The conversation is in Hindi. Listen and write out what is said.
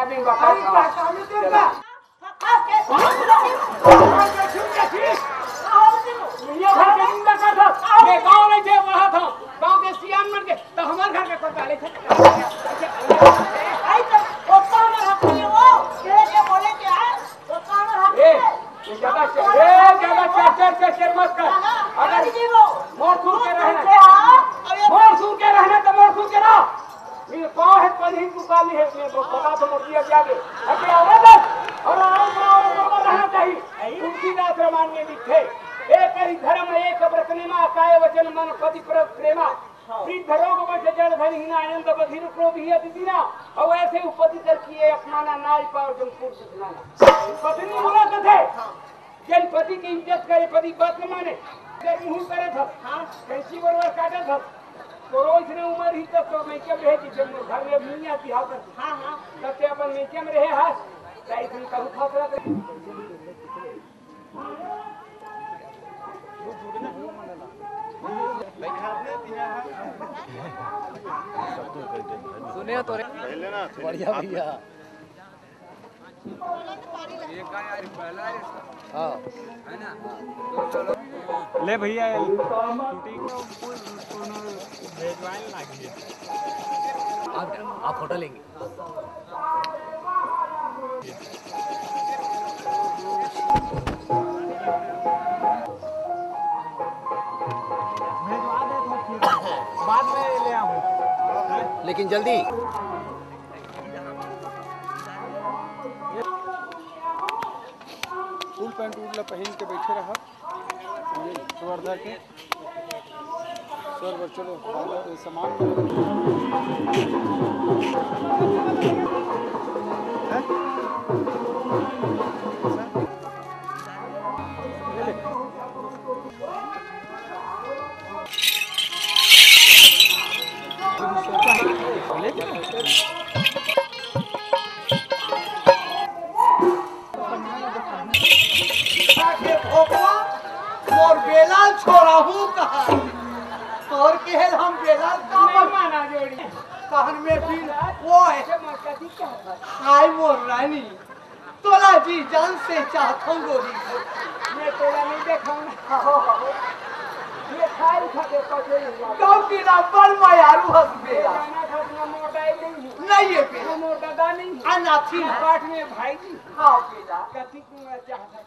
भी बता मैं गाँव नहीं थे वहाँ था गाँव के सियान मन के तो हमारे घर के कोई डाले थे ज्यादा चर्चा मत कर अगर मोर सुन के रहना तो मोर सुन के रहो ये कौन है पढ़ी दुकानी है इसमें बता तो मोर दिया जाके अभी औरत और रहना चाहिए तुलसीदास रामायण में लिखे एक ही धर्म एक व्रतनेमा काय वचन मन पति प्रेमा वृद्ध रोग वैसे जड़ धन हिना आनंद बधिर क्रोध ही अतिदिना और ऐसे उपति कर किए अपनाना नारी पावर जन पुरुष सुनाना पत्नी बोला थे जन पति की इज्जत करे पति बात न माने जब मुंह करे था कैसी बरवर काटे था तो रोज ने उम्र ही तक तो मैं क्या भेजी जब घर में मियां की हाथ हां तब से अपन मैं क्या में रहे हाथ ताई तुम कहू फासला सुने तो पहले ना बढ़िया भैया ये का यार पहला है हां है ना चलो ले भैया शूटिंग भेजवाएं लागिए आप फोटो लेंगे बाद में ले आऊं लेकिन जल्दी फुल पैंट उड़ला पहन के बैठे रहा वर्धा के सर चलो सामान और बेलाल छोड़ा हूँ कहा और केहल हम बेलाल का माना जोड़ी कहन में भी वो है हाय मोर रानी तोला जी जान से चाहता हूँ गोरी मैं तोला नहीं देखा ये खाई खा के पचे गाँव की ना बल मायारू हंस बेला नहीं ये बेला मोर दादा नहीं अनाथी पाठ में भाई जी हाँ बेला कथी को चाहता